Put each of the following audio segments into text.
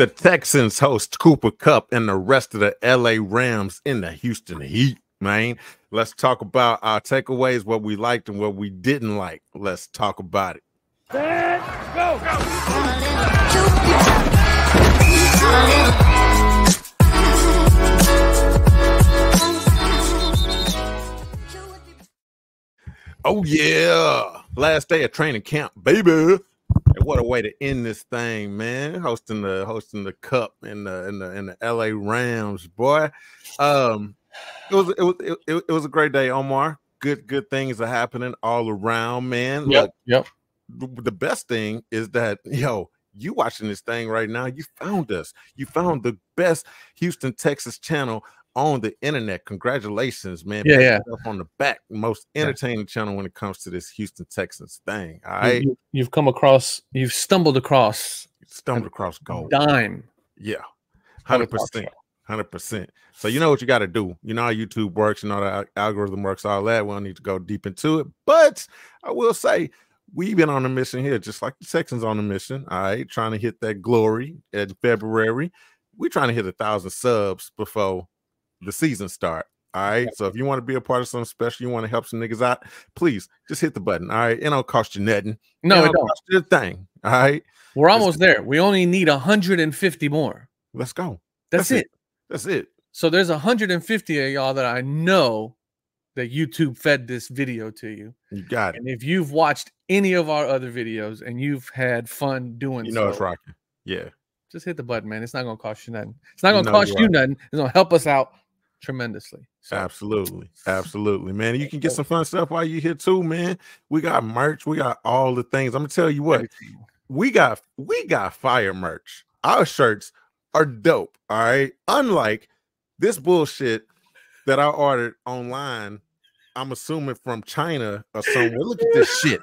The Texans host Cooper Kupp and the rest of the LA Rams in the Houston Heat, man. Let's talk about our takeaways, what we liked and what we didn't like. Let's talk about it. Set, go, go. Oh yeah, last day of training camp, baby. And what a way to end this thing, man! Hosting the Cup in the LA Rams, boy. It was a great day, Omar. Good things are happening all around, man. Yep. The best thing is that you watching this thing right now. You found us. You found the best Houston, Texas channel on the internet. Congratulations, man. Yeah. Up on the back, most entertaining channel when it comes to this Houston Texans thing. All right, you've stumbled across gold. Dime. Yeah, 100%. So you know what you got to do. You know how YouTube works. You know how the algorithm works. All that. We don't need to go deep into it, but I will say we've been on a mission here, just like the Texans on a mission. All right, trying to hit that glory in February. We're trying to hit 1,000 subs before the season start. All right. So if you want to be a part of something special, you want to help some niggas out, please just hit the button. All right. It don't cost you nothing. No, it don't cost you a thing. All right. We're almost there. We only need 150 more. Let's go. That's it. That's it. So there's 150 of y'all that I know that YouTube fed this video to you. You got it. And if you've watched any of our other videos and you've had fun doing it's rocking. Yeah. Just hit the button, man. It's not going to cost you nothing. It's not going to cost you nothing. It's going to help us out tremendously. So. Absolutely, man. You can get some fun stuff while you're here too, man. We got merch. We got all the things. I'm gonna tell you what, we got fire merch. Our shirts are dope. All right. Unlike this bullshit that I ordered online, I'm assuming from China or somewhere. Look at this shit.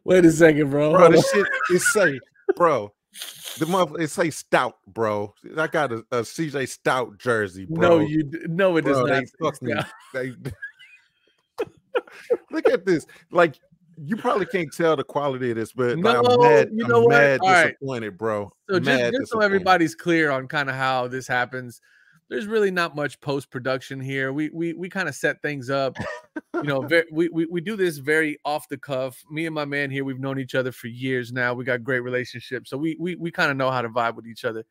Wait a second, bro. This shit is say, bro. It say Stout, bro. I got a CJ Stout jersey, bro. No, it does not. Fuck me. Look at this. Like, you probably can't tell the quality of this, but I'm mad disappointed, bro. So just so everybody's clear on kind of how this happens, there's really not much post-production here. We kind of set things up. We do this very off the cuff. Me and my man here, we've known each other for years now. We got great relationships. So we kind of know how to vibe with each other.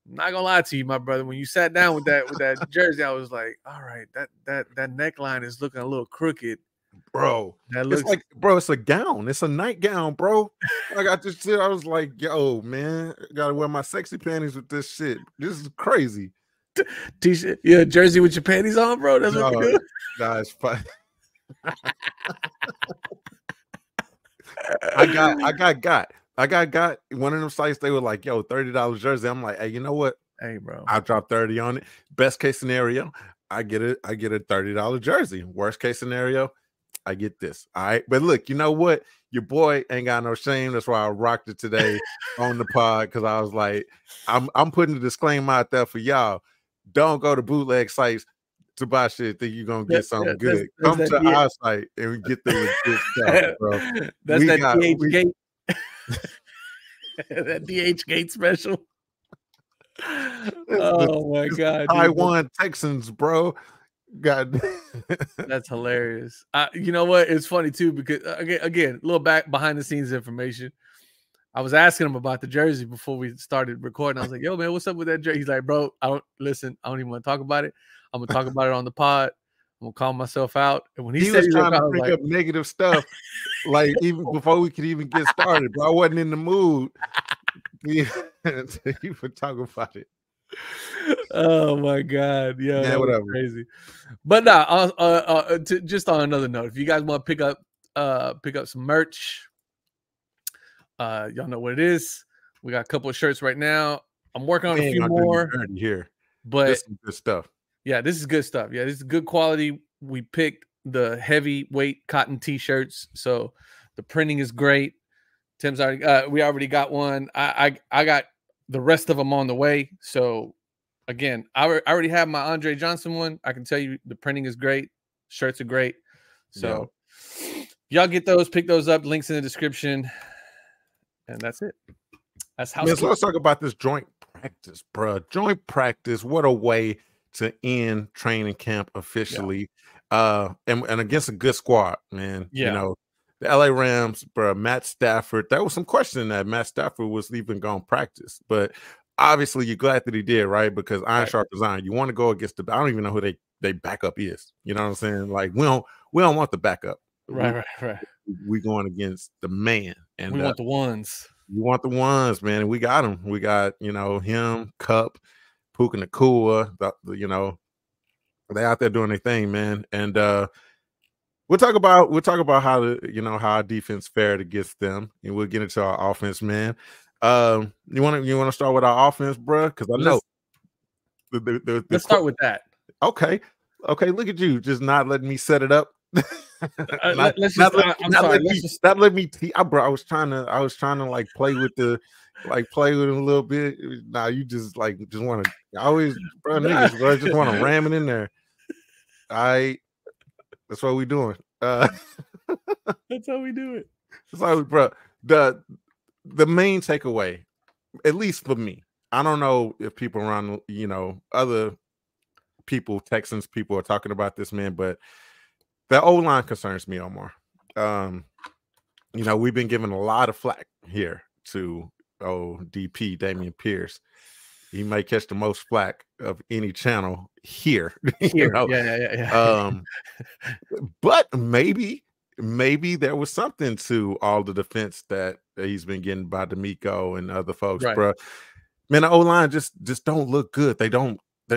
I'm not gonna lie to you, my brother. When you sat down with that jersey, I was like, all right, that neckline is looking a little crooked. Bro, it's a gown. It's a nightgown, bro. I got this shit. I was like, yo, man, gotta wear my sexy panties with this shit. This is crazy. T-shirt, jersey with your panties on, bro. That's what you do. Nah, it's fine. I got one of them sites. They were like, yo, $30 jersey. I'm like, hey, you know what? Hey, bro, I'll drop 30 on it. Best case scenario, I get a $30 jersey. Worst case scenario, I get this. All right. But look, you know what? Your boy ain't got no shame. That's why I rocked it today on the pod, because I was like, I'm putting a disclaimer out there for y'all. Don't go to bootleg sites to buy shit. Think you're gonna get something good. Come to our site and we get the legit stuff, bro. That's DH Gate. That DH Gate special. Oh my god, Taiwan Texans, bro. God, that's hilarious. You know what? It's funny too, because again, a little behind the scenes information. I was asking him about the jersey before we started recording. I was like, yo, man, what's up with that jersey? He's like, bro, I don't even want to talk about it. I'm going to talk about it on the pod. I'm going to call myself out. And when he said was trying to bring up negative stuff, like even before we could even get started, bro, I wasn't in the mood to even talk about it. Oh my God. Yeah, whatever. Crazy. But nah, just on another note, if you guys want to pick up some merch, y'all know what it is. We got a couple of shirts right now. I'm working on a few more here, but this is good stuff. Yeah, this is good stuff. Yeah, this is good quality. We picked the heavyweight cotton t-shirts, so the printing is great. Tim's already we already got one. I got the rest of them on the way. So again, I already have my Andre Johnson one. I can tell you the printing is great. Shirts are great. So y'all get those, pick those up. Links in the description. And that's it. That's Man, so let's talk about this joint practice, bro. Joint practice. What a way to end training camp officially. And against a good squad, man. You Yeah. know, the LA Rams, bro, Matt Stafford. There was some question that Matt Stafford was even going to practice, but obviously you're glad that he did, right? Because iron sharp is iron. You want to go against the. I don't even know who they backup is. You know what I'm saying? Like we don't want the backup. Right. We going against the man, and we want the ones. you want the ones, man. And we got them. We got, you know, him, Kupp, Puka Nakua. You know, they out there doing their thing, man. And we'll talk about how how our defense fared against them, and we'll get into our offense, man. You want to start with our offense, bro? Because I know let's start with that. Okay. Look at you, just not letting me set it up. Not let me bro. I was trying to like play with it a little bit. Nah, you just want to always, bro, niggas, bro, just want to ram it in there. That's what we doing. That's how we do it. So, bro, the main takeaway, at least for me, I don't know if people around, other people, Texans people are talking about this, man, but the O-line concerns me, Omar. We've been giving a lot of flack here to DP Dameon Pierce. He may catch the most flack of any channel here. Yeah. But maybe there was something to all the defense that he's been getting by D'Amico and other folks, right. bro. Man, the O-line just don't look good. They're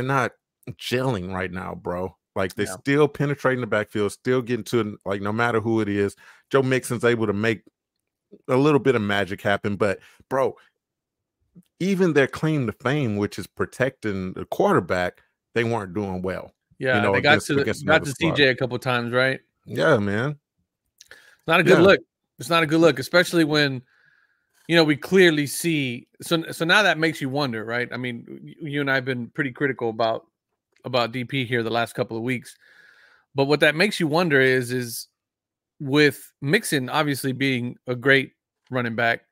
not gelling right now, bro. Like they're still penetrating the backfield, still getting to like no matter who it is. Joe Mixon's able to make a little bit of magic happen, but bro, even their claim to fame, which is protecting the quarterback, they weren't doing well. Yeah, they got to CJ a couple times, right? Yeah, man. It's not a good look. It's not a good look, especially when we clearly see. So now that makes you wonder, right? I mean, you and I have been pretty critical about DP here the last couple of weeks, but what that makes you wonder is with Mixon obviously being a great running back,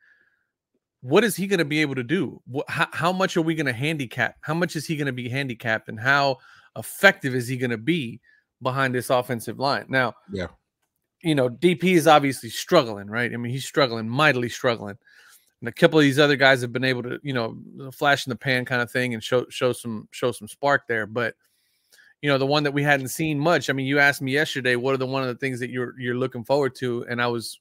what is he going to be able to do? How much are we going to handicap? How much is he going to be handicapped, and how effective is he going to be behind this offensive line? Now, DP is obviously struggling, right? I mean, he's struggling, mightily struggling. And a couple of these other guys have been able to, flash in the pan kind of thing and show some spark there. But, the one that we hadn't seen much. I mean, you asked me yesterday, what are one of the things that you're looking forward to? And I was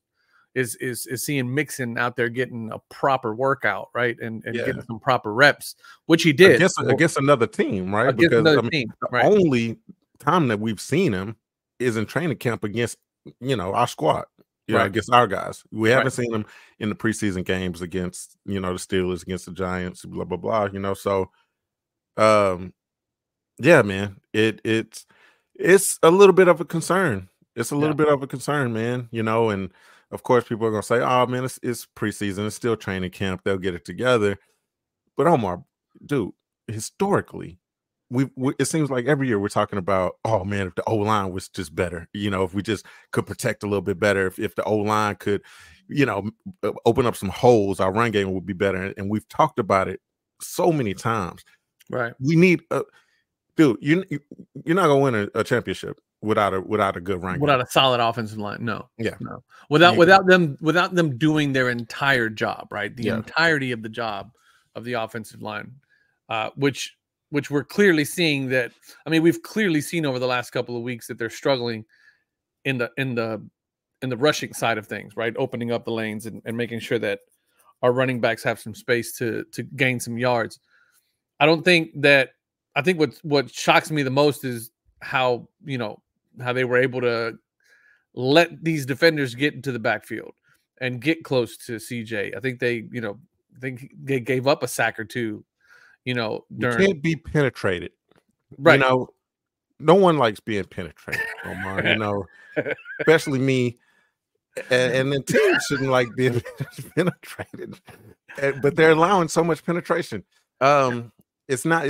is seeing Mixon out there getting a proper workout, right? And getting some proper reps, which he did against another team, right? Because the only time that we've seen him is in training camp against, our squad. Against our guys. We haven't seen them in the preseason games against, the Steelers, against the Giants, blah, blah, blah, so yeah, man, it's a little bit of a concern. It's a little bit of a concern, man, and of course people are gonna say, oh man, it's preseason, it's still training camp, they'll get it together. But Omar, dude, historically, it seems like every year we're talking about, oh man, if the O-line was just better, if we just could protect a little bit better, if the O-line could, open up some holes, our run game would be better. And we've talked about it so many times. Right. We need dude, you're not gonna win a championship without a good run game. Without a solid offensive line. No. Yeah. No. Without them doing their entire job, right? The entirety of the job of the offensive line, which we're clearly seeing that. I mean, we've clearly seen over the last couple of weeks that they're struggling in the rushing side of things, right? Opening up the lanes and making sure that our running backs have some space to gain some yards. I think what shocks me the most is how they were able to let these defenders get into the backfield and get close to CJ. I think they gave up a sack or two. You can't be penetrated, right? No one likes being penetrated, Omar. Especially me, and the team shouldn't like being penetrated, but they're allowing so much penetration. It's not.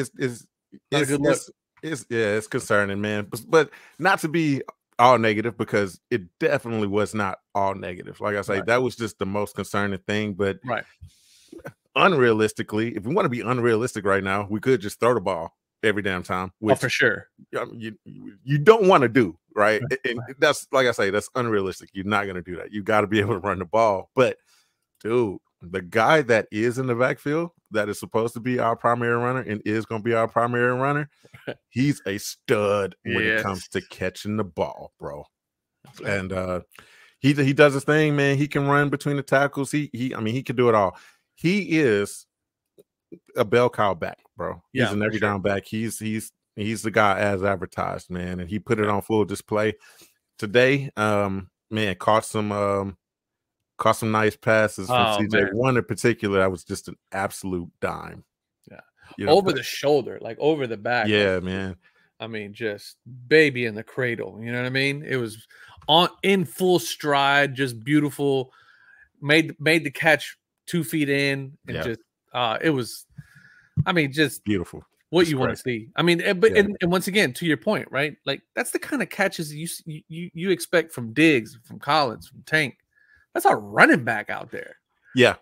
It's concerning, man. But not to be all negative, because it definitely was not all negative. Like I say, that was just the most concerning thing. But unrealistically, if we want to be unrealistic right now, we could just throw the ball every damn time, Oh, which for sure. you don't want to do, right? And that's, like I say, that's unrealistic. You're not going to do that. You got to be able to run the ball. But dude, the guy that is in the backfield that is supposed to be our primary runner and is going to be our primary runner, he's a stud when it comes to catching the ball, bro. And he does his thing, man. He can run between the tackles. I mean, he can do it all. He is a bell cow back, bro. He's an every down back. He's the guy as advertised, man. And he put it on full display today. Man, caught some nice passes from CJ. Man. One in particular that was just an absolute dime. Yeah, you know, over the shoulder, like over the back. Yeah, like, man. I mean, just baby in the cradle. You know what I mean? It was in full stride, just beautiful. Made the catch 2 feet in, and just it was. I mean, just beautiful. What you want to see. I mean, but and once again, to your point, right? Like that's the kind of catches you expect from Diggs, from Collins, from Tank. That's our running back out there. Yeah.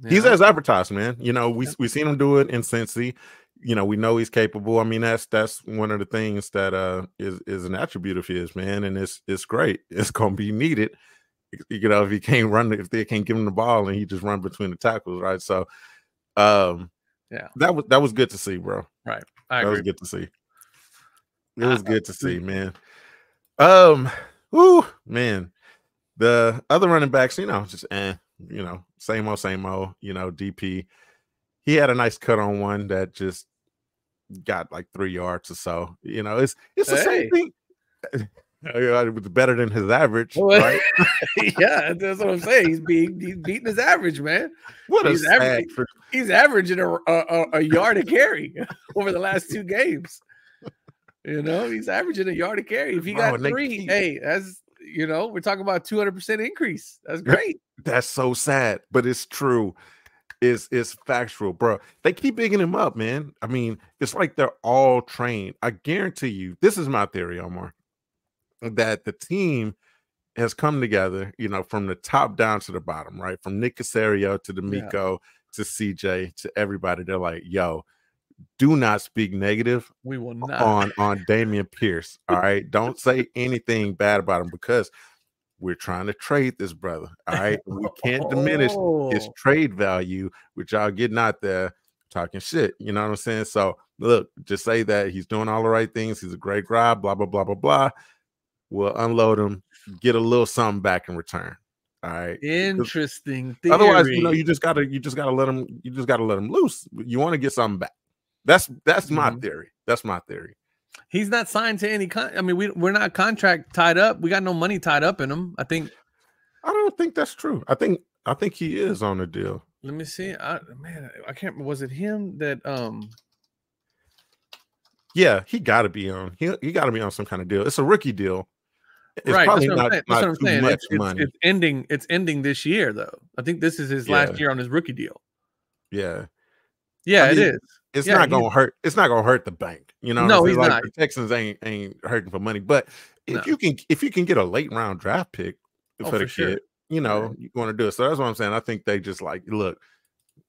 He's as advertised, man. You know, we seen him do it in Cincy. You know, we know he's capable. I mean, that's one of the things that is an attribute of his, man, and it's great. It's gonna be needed. You know, if he can't run, if they can't give him the ball and he just run between the tackles, right? So, that was good to see, bro. Right, that was good to see. It was good to see, man. Man. The other running backs, you know, just you know, same old, you know, DP. He had a nice cut on one that just got like 3 yards or so. You know, it's the same thing. It was better than his average, right? Yeah, that's what I'm saying. He's beating his average, man. What he's averaging a yard a carry over the last 2 games. You know, he's averaging a yard a carry. If he got 3, hey, that's, you know, we're talking about 200% increase. That's great. That's so sad, but it's true. It's factual, bro. They keep bigging him up, man. I mean, it's like they're all trained. I guarantee you, this is my theory, Omar, that the team has come together, you know, from the top down to the bottom, right? From Nick Caserio to D'Amico to CJ to everybody. They're like, yo, do not speak negative we will not. on Damian Pierce. All right. Don't say anything bad about him because we're trying to trade this brother. All right. We can't diminish his trade value, which y'all getting out there talking shit. You know what I'm saying? So look, just say that he's doing all the right things. He's a great guy, blah, blah, blah, blah, blah. We'll unload him, get a little something back in return. All right. Interesting theory. Otherwise, you know, you just gotta let him loose. You want to get something back. That's my theory. That's my theory. He's not signed to any I mean, we're not contract tied up. We got no money tied up in him. I don't think that's true. I think he is on a deal. Let me see. I can't remember. Was it him that Yeah, he gotta be on. He gotta be on some kind of deal. It's a rookie deal. It's right. Probably that's what I'm saying. Much money. It's ending this year though. I think this is his last year on his rookie deal. Yeah. Yeah, it is. It's not gonna hurt. It's not gonna hurt the bank. You know, no, he's like not. The Texans ain't hurting for money. But if you can get a late round draft pick for the kid, you know, you want to do it. So that's what I'm saying. I think they just like, look,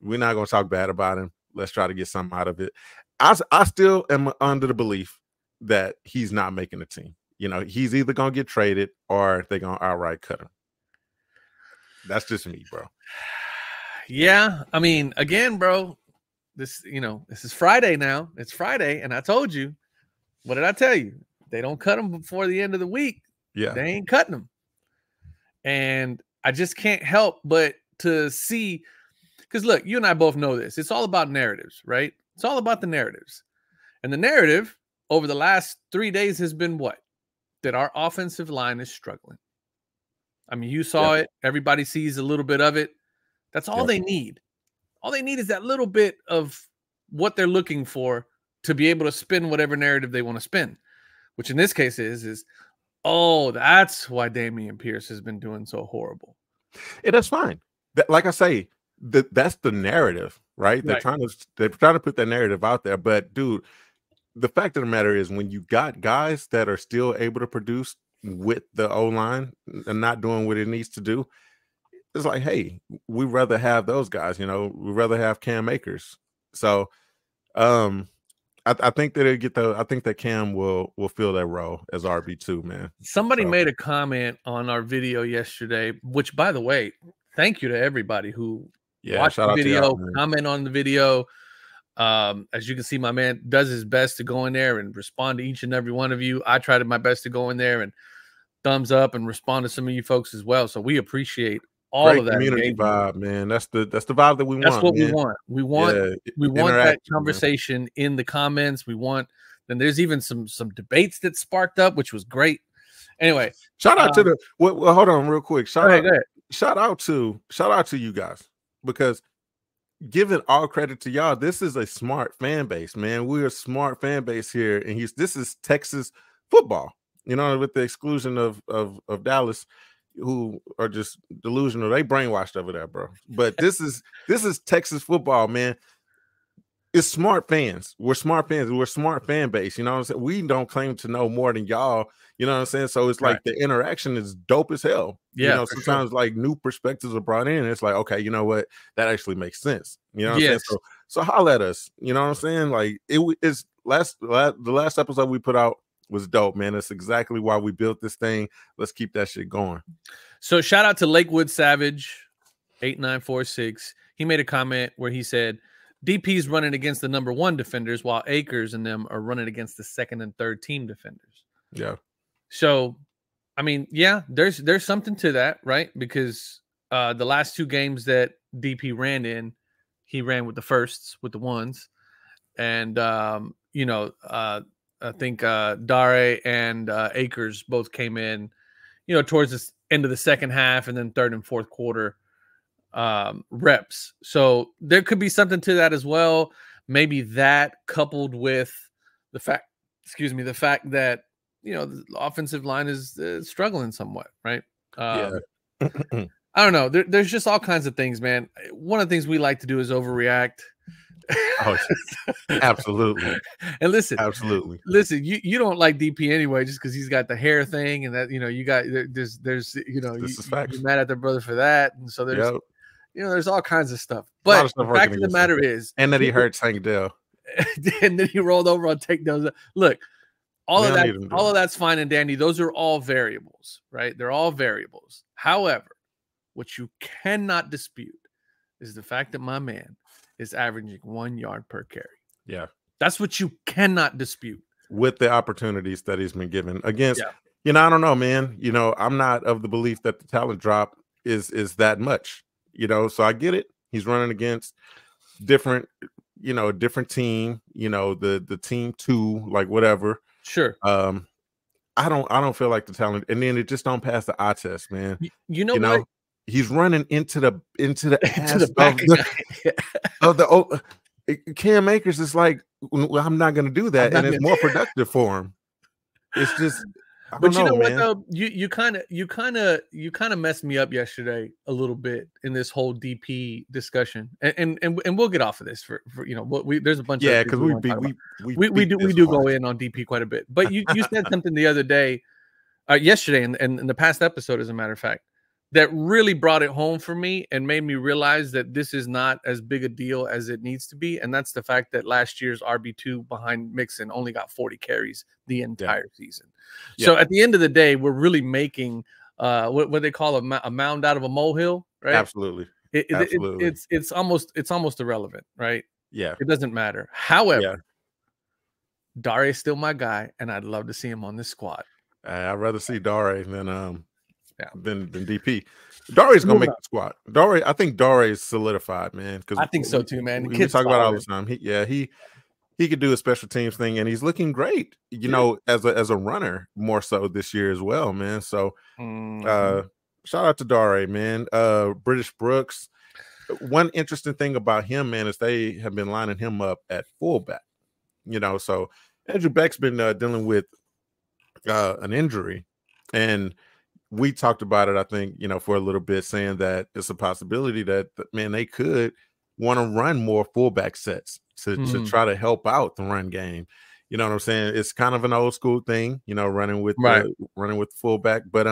we're not gonna talk bad about him. Let's try to get something out of it. I still am under the belief that he's not making the team. You know, he's either gonna get traded or they're gonna outright cut him. That's just me, bro. Yeah, I mean, again, bro. This is Friday now. It's Friday, and I told you. What did I tell you? They don't cut them before the end of the week. Yeah, they ain't cutting them. And I just can't help but to see, because look, you and I both know this. It's all about narratives, right? It's all about the narratives. And the narrative over the last 3 days has been what? That our offensive line is struggling. I mean, you saw it. Everybody sees a little bit of it. That's all they need. All they need is that little bit of what they're looking for to be able to spin whatever narrative they want to spin, which in this case is, oh, that's why Damian Pierce has been doing so horrible. Yeah, that's fine. Like I say, that's the narrative, right? They're trying to put that narrative out there. But dude, the fact of the matter is, when you got guys that are still able to produce with the O-line and not doing what it needs to do, it's like, hey, we rather have those guys, we rather have Cam Akers. So I think that I think that Cam will fill that role as RB2, man. Somebody made a comment on our video yesterday, which, by the way, thank you to everybody who watched the video, comment on the video. As you can see, my man does his best to go in there and respond to each and every one of you. I tried my best to go in there and thumbs up and respond to some of you folks as well. So we appreciate all of that community vibe, man. That's the vibe that we want. That's what we want. We want that conversation in the comments. Then there's even some debates that sparked up, which was great. Anyway, shout out to the hold on real quick. Shout out to you guys, because giving all credit to y'all, this is a smart fan base, man. We're a smart fan base here, and this is Texas football, with the exclusion of Dallas, who are just delusional. They brainwashed over there, bro. But this is Texas football, man. It's smart fans. We're smart fans. We're a smart fan base. You know what I'm saying? We don't claim to know more than y'all. You know what I'm saying? So it's like the interaction is dope as hell. Yeah. Sometimes like new perspectives are brought in. It's like, okay, you know what? That actually makes sense. You know what I'm saying? So holla at us. You know what I'm saying? Like the last episode we put out was dope, man. That's exactly why we built this thing. Let's keep that shit going. So shout out to Lakewood Savage 8946. He made a comment where he said, DP's running against the number 1 defenders, while Akers and them are running against the 2nd and 3rd team defenders. Yeah. So, I mean, yeah, there's something to that, right? Because the last 2 games that DP ran in, he ran with the firsts, with the ones. And, I think Dare and Akers both came in, towards the end of the second half, and then 3rd and 4th quarter reps. So there could be something to that as well. Maybe that coupled with the fact that, the offensive line is struggling somewhat, right? Yeah. I don't know. There's just all kinds of things, man. One of the things we like to do is overreact. Oh, absolutely. And listen, you don't like DP anyway, just because he's got the hair thing, and that you got there's you're mad at their brother for that, and so there's there's all kinds of stuff. But the fact of the matter is, and that he hurt Tank Dell, and then he rolled over on takedowns. Look, all of that's fine and dandy. Those are all variables, right? They're all variables. However, what you cannot dispute is the fact that my man is averaging 1 yard per carry. Yeah. That's what you cannot dispute. With the opportunities that he's been given against, I don't know, man. I'm not of the belief that the talent drop is that much, so I get it. He's running against different team, the team 2, like whatever. Sure. I don't feel like the talent, and then it just don't pass the eye test, man. What? He's running into the ass back of the Cam Akers is like, well, I'm not going to do that, and it's more productive for him. It's just, but you know what though, you kind of messed me up yesterday a little bit in this whole DP discussion, and we'll get off of this for there's a bunch of because we do go in on DP quite a bit, but you said something the other day, yesterday, and in the past episode, as a matter of fact, that really brought it home for me and made me realize that this is not as big a deal as it needs to be. And that's the fact that last year's RB2 behind Mixon only got 40 carries the entire season. Yeah. So at the end of the day, we're really making what they call a mound out of a molehill, right? Absolutely. It's almost irrelevant, right? Yeah. It doesn't matter. However, Dare is still my guy, and I'd love to see him on this squad. I'd rather see Dare than DP. Dare's gonna make the squad. I think Dare is solidified, man. Because I think so too, man. We talk about it all the time. He could do a special teams thing, and he's looking great. As a runner more so this year as well, man. So, shout out to Dare, man. British Brooks. One interesting thing about him, man, is they have been lining him up at fullback. So Andrew Beck's been dealing with an injury, and we talked about it, I think, for a little bit, saying that it's a possibility that, man, they could want to run more fullback sets to try to help out the run game. You know what I'm saying? It's kind of an old school thing, running with the fullback. But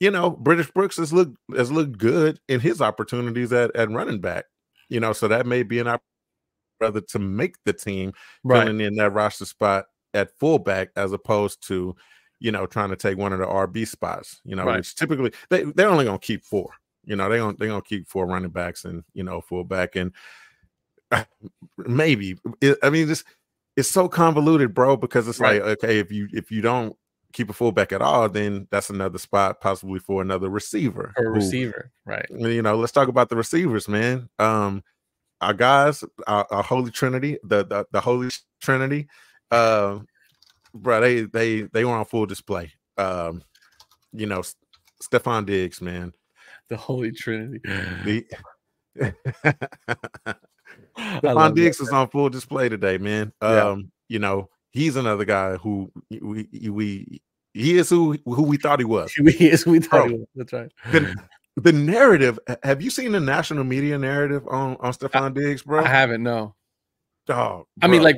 you know, British Brooks has looked good in his opportunities at running back. You know, so that may be an opportunity rather to make the team Right. filling in that roster spot at fullback as opposed to, you know, trying to take one of the RB spots, you know, Right. which typically they're only gonna keep 4. You know, they're gonna keep 4 running backs and, you know, fullback. And maybe I mean, it's so convoluted, bro, because it's Right. like, okay, if you don't keep a fullback at all, then that's another spot possibly for another receiver. Or a Who, receiver. Right. you know, let's talk about the receivers, man. Our guys, our holy trinity, the holy trinity, bro, they were on full display. You know, Stephon Diggs, man. The Holy Trinity. The I Stephon love that. Diggs is on full display today, man. Yeah. You know, he's another guy who he is who we thought he was. He is. We thought Bro, he was. That's right. the narrative. Have you seen the national media narrative on Stephon Diggs, bro? I haven't. No. Oh, I mean, bro.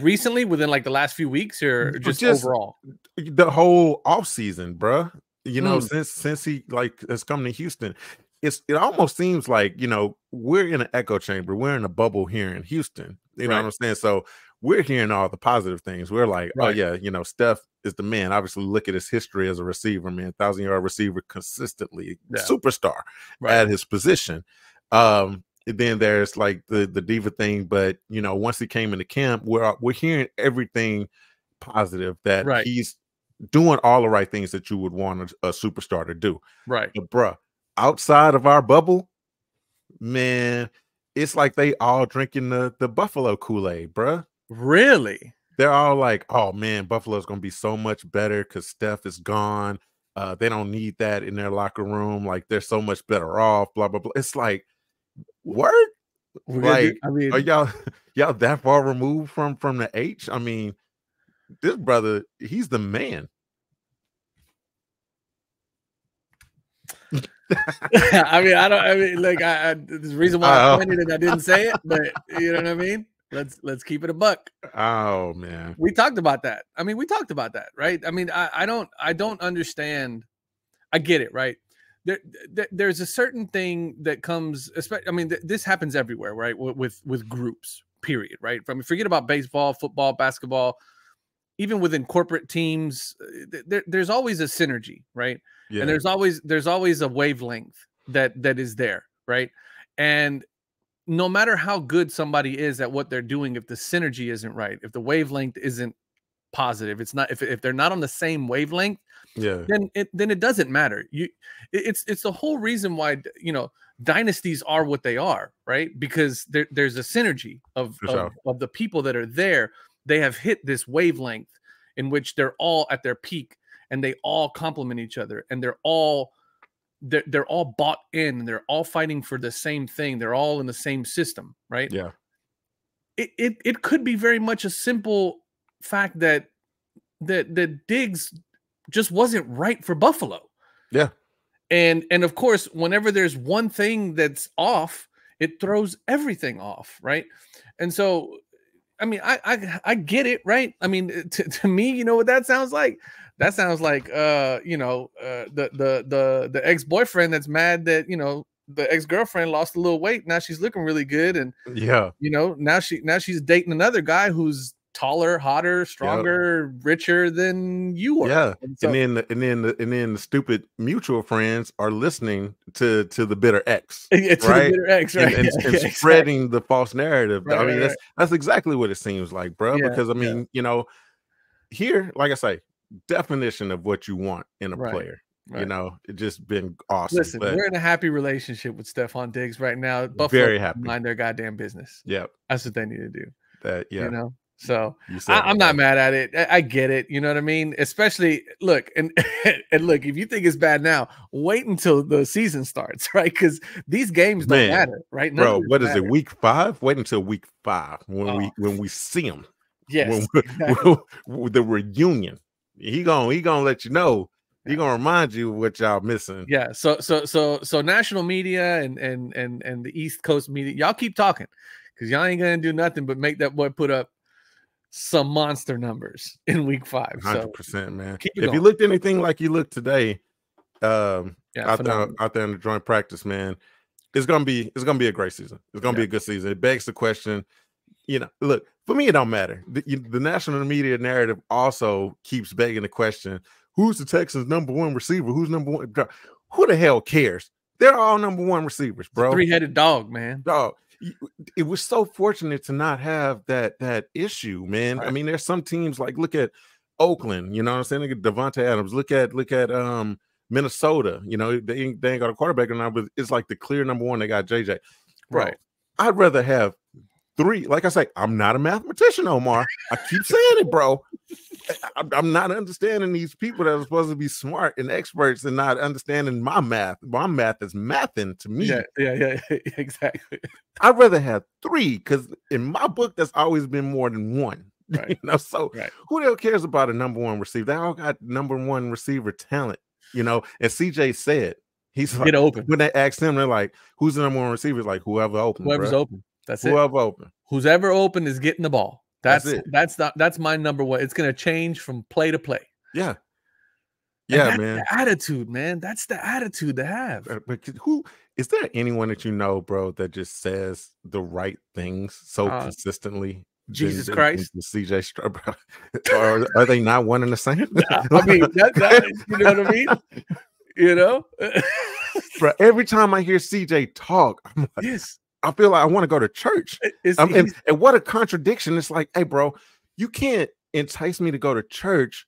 recently, within like the last few weeks, or just overall? The whole offseason, bro. You know, Mm. since he like has come to Houston, it almost seems like, you know, we're in an echo chamber. We're in a bubble here in Houston. You know Right. what I'm saying? So we're hearing all the positive things. We're like, oh Right. yeah, you know, Steph is the man. Obviously, look at his history as a receiver, man. 1,000-yard receiver consistently, Yeah. superstar Right. at his position. Then there's like the diva thing, but you know, once he came into camp, we're hearing everything positive that Right. he's doing all the right things that you would want a superstar to do. Right. But bruh, outside of our bubble, man, it's like they all drinking the Buffalo Kool-Aid, bruh. Really? They're all like, oh man, Buffalo's gonna be so much better because Steph is gone. They don't need that in their locker room. Like they're so much better off. Blah blah blah. It's like, word. We're gonna do, Like, I mean, are y'all that far removed from the H? I mean, this brother, he's the man. I mean, like there's a reason why I pointed and I didn't say it, but you know what I mean? Let's keep it a buck. Oh man. We talked about that. I mean, we talked about that, right? I mean, I don't understand. I get it, right? There's a certain thing that comes, especially, I mean, this happens everywhere, right? With groups, period, right? From forget about baseball, football, basketball, even within corporate teams, there's always a synergy, right? Yeah. And there's always a wavelength that is there, right? And no matter how good somebody is at what they're doing, if the synergy isn't right, if the wavelength isn't positive, it's not, if they're not on the same wavelength, Yeah. then it doesn't matter. It's the whole reason why, you know, dynasties are what they are, right? Because there's a synergy of the people that are there. They have hit this wavelength in which they're all at their peak and they all complement each other, and they're all bought in, and they're all fighting for the same thing. They're all in the same system, right? Yeah. It could be very much a simple fact that Diggs just wasn't right for Buffalo. Yeah. And of course, whenever there's one thing that's off, it throws everything off, right? And so, I mean, I get it, right? I mean, to me, you know what that sounds like? That sounds like you know, the ex-boyfriend that's mad that, you know, the ex-girlfriend lost a little weight. Now she's looking really good, and yeah, you know, now she's dating another guy who's taller, hotter, stronger, richer than you are. Yeah, and then the stupid mutual friends are listening to the bitter ex, right? The bitter ex, right? And spreading the false narrative. Right, I mean, right, that's exactly what it seems like, bro. Yeah, because I mean, you know, here, like I say, definition of what you want in a player. Right. You know, it just been awesome. Listen, we're in a happy relationship with Stephon Diggs right now. Buffalo, very happy. Mind their goddamn business. Yep, that's what they need to do. That, yeah, you know. So I'm not mad at it. I get it. You know what I mean? Especially look, and look, if you think it's bad now, wait until the season starts, right? Because these games don't matter, right? Bro, what is it? Week 5? Wait until week 5 when we see him. Yes, the reunion. He gonna let you know. He gonna remind you of what y'all missing. Yeah. So national media and the East Coast media, y'all keep talking, because y'all ain't gonna do nothing but make that boy put up some monster numbers in week 5. 100%, man. Keep it if going. you looked anything like you look today, Out there in the joint practice, man. It's gonna be a great season. It's gonna be a good season. It begs the question, look, for me, it don't matter. The national media narrative also keeps begging the question, who's the Texans' number one receiver? Who's number one? Who the hell cares? They're all number one receivers, bro. Three-headed dog, man. Dog. It was so fortunate to not have that issue, man. Right. I mean, there's some teams like look at Oakland, you know what I'm saying? Look at Devontae Adams. Look at Minnesota. You know, they ain't got a quarterback now, but it's like the clear number one. They got JJ. Bro, right. I'd rather have three. Like I say, I'm not a mathematician, Omar. I keep saying it, bro. I'm not understanding these people that are supposed to be smart and experts and not understanding my math. My math is mathing to me. Yeah, exactly. I'd rather have three because in my book, that's always been more than one. Right. So who the hell cares about a number one receiver? They all got number one receiver talent, And CJ said, he's like, open. When they asked him, they're like, who's the number one receiver? He's like, whoever open. Whoever's open. That's whoever open. Who's ever open is getting the ball. That's my number one. It's going to change from play to play. Yeah. Yeah, man. The attitude, man. That's the attitude to have. But who is there anyone that bro, that just says the right things so consistently? Jesus Christ, CJ Stroud, or are they not one and the same? I mean, you know what I mean? Bro, every time I hear CJ talk, I'm like, yes. I feel like I want to go to church. And what a contradiction. It's like, hey, bro, you can't entice me to go to church,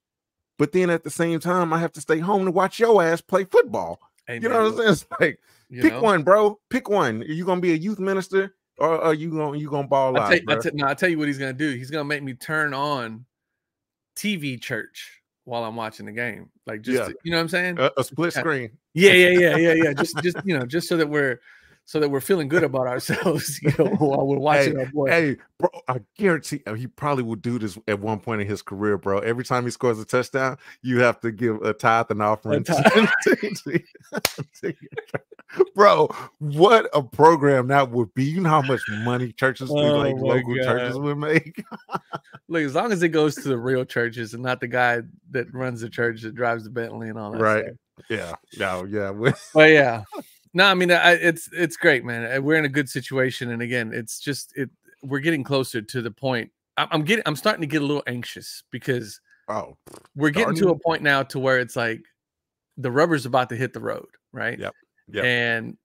but then at the same time, I have to stay home to watch your ass play football. Amen. You know what I'm saying? It's like, pick one, bro. Pick one. Are you going to be a youth minister or are you gonna ball out? I'll tell you what he's going to do. He's going to make me turn on TV church while I'm watching the game. Like, just, you know what I'm saying? A split screen. Yeah. Just so that we're feeling good about ourselves, while we're watching our boy. Hey, bro, I guarantee he probably will do this at one point in his career, bro. Every time he scores a touchdown, you have to give a tithe and offering. Bro, what a program that would be. You know how much money churches, local churches would make? Look, as long as it goes to the real churches and not the guy that runs the church that drives the Bentley and all that. Right. Stuff. Yeah. But yeah. No, I mean, it's great, man. We're in a good situation, and again, it's just we're getting closer to the point. I'm starting to get a little anxious because we're getting to a point now to where it's like the rubber's about to hit the road, right? Yep. And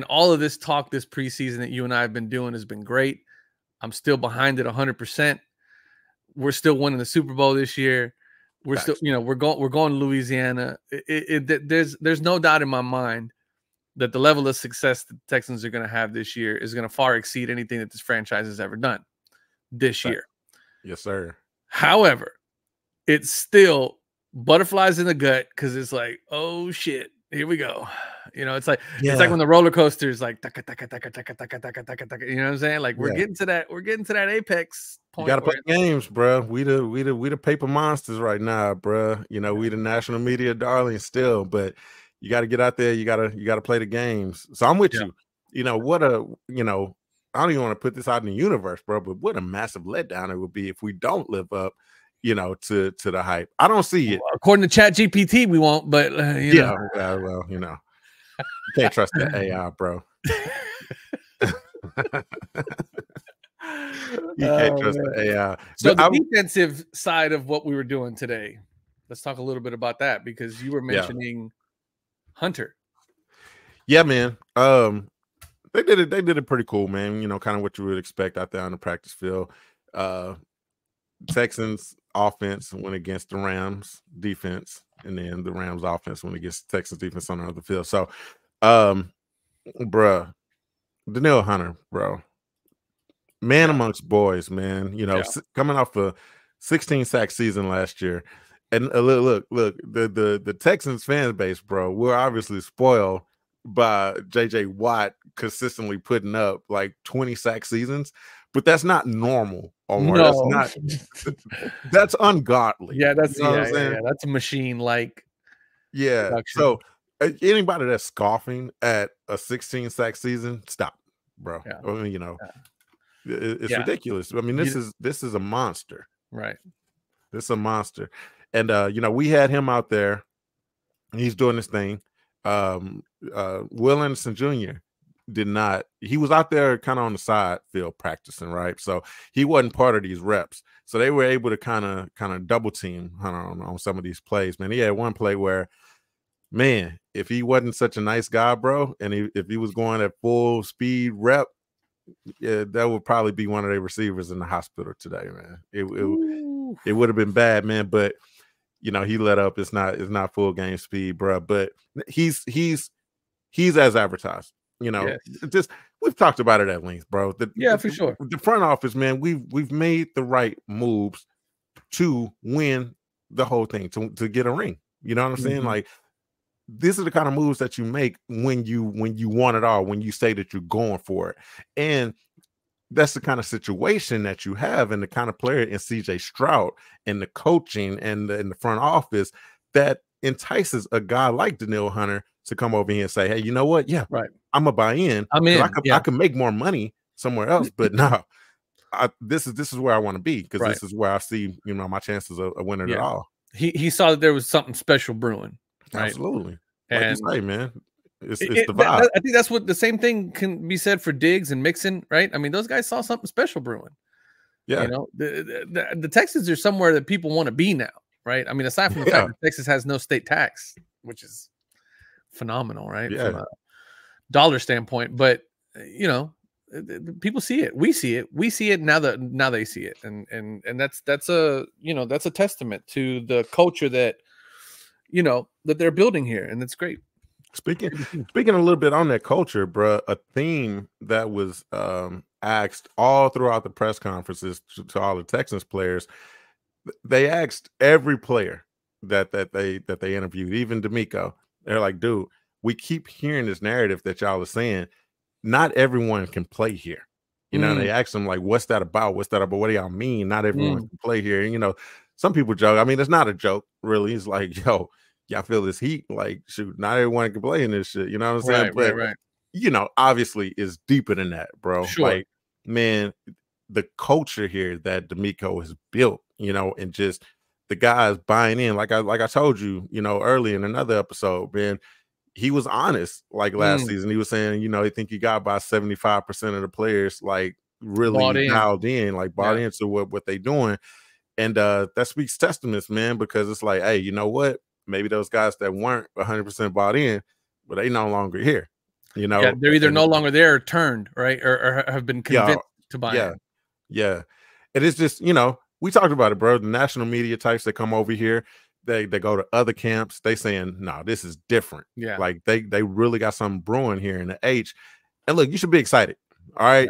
all of this talk this preseason that you and I have been doing has been great. I'm still behind it 100%. We're still winning the Super Bowl this year. We're still, we're going to Louisiana. There's no doubt in my mind that the level of success the Texans are going to have this year is going to far exceed anything that this franchise has ever done this year. Yes, sir. However, it's still butterflies in the gut because it's like, oh shit, here we go. It's like when the roller coaster is like, taka, taka, taka, taka, taka, taka, taka, taka, you know what I'm saying? Like we're getting to that apex point. You gotta play games, bro. We the paper monsters right now, bro. We the national media darlings still, but you got to get out there. You gotta play the games. So I'm with you. I don't even want to put this out in the universe, bro. But what a massive letdown it would be if we don't live up, to the hype. I don't see it. According to ChatGPT, we won't. But well, you can't trust the AI, bro. You can't trust the AI. So the defensive side of what we were doing today. Let's talk a little bit about that because you were mentioning. Hunter. Yeah, man. They did it pretty cool, man. Kind of what you would expect out there on the practice field. Texans offense went against the Rams defense, and then the Rams offense went against the Texans defense on the other field. So, bruh, Danielle Hunter, bro, man amongst boys, man. Coming off a 16 sack season last year. And look, the Texans fan base, bro, we're obviously spoiled by JJ Watt consistently putting up like 20 sack seasons, but that's not normal. Omar. No. That's ungodly. Yeah, that's that's a machine like. Yeah. Production. So anybody that's scoffing at a 16 sack season, stop, bro. Yeah. I mean, it's ridiculous. I mean, this is a monster. Right. This is a monster. And we had him out there He's doing this thing. Will Anderson Jr. did not. He was out there kind of on the side field practicing, right? So he wasn't part of these reps. So they were able to kind of double team on some of these plays. Man, he had one play where, man, if he wasn't such a nice guy, bro, and if he was going at full speed rep, yeah, that would probably be one of their receivers in the hospital today, man. It would have been bad, man. But you know, he let up. It's not full game speed, bro. But he's as advertised. You know, just we've talked about it at length, bro. For sure. The front office, man, we've made the right moves to win the whole thing, to get a ring. You know what I'm saying? Like, these are the kind of moves that you make when you want it all, when you say that you're going for it. And that's the kind of situation that you have, and the kind of player in CJ Stroud and the coaching and in the front office that entices a guy like Danielle Hunter to come over here and say, hey, you know what? Yeah, right. I'm gonna buy in. I'm in. I can make more money somewhere else, but no, this is where I want to be, because this is where I see, you know, my chances of winning it all. He saw that there was something special brewing. Right? Absolutely. And like you say, man, it's the vibe. I think that's what the same thing can be said for Diggs and Mixon, right? I mean, those guys saw something special brewing. Yeah, you know, the Texans are somewhere that people want to be now, right? I mean, aside from the fact that Texas has no state tax, which is phenomenal, right? Yeah. From a dollar standpoint, but you know, people see it. We see it. We see it now they see it, and that's a, you know, that's a testament to the culture that, you know, that they're building here, and that's great. Speaking a little bit on that culture, bro, a theme that was asked all throughout the press conferences to all the Texans players, they asked every player that they interviewed, even D'Amico. They're like, dude, we keep hearing this narrative that y'all are saying, not everyone can play here. You know, they asked them, like, what's that about? What's that about? What do y'all mean? Not everyone can play here. And, you know, some people joke. I mean, it's not a joke, really. It's like, yo, y'all feel this heat? Like, shoot, not everyone can play in this shit. You know what I'm saying? But, you know, obviously it's deeper than that, bro. Sure. Like, man, the culture here that D'Amico has built, you know, and just the guys buying in. Like I told you, you know, early in another episode, man, he was honest. Like last season, he was saying, you know, I think he got by 75% of the players, like, really dialed in, like bought into what they doing. And that speaks testaments, man, because it's like, hey, you know what? Maybe those guys that weren't 100% bought in, but they no longer here. You know, they're either no longer there or turned, right, or have been convinced to buy in. Yeah, and it's just, you know, we talked about it, bro. The national media types that come over here, they go to other camps. They saying, no, this is different. Yeah, like they really got something brewing here in the H. And look, you should be excited. All right,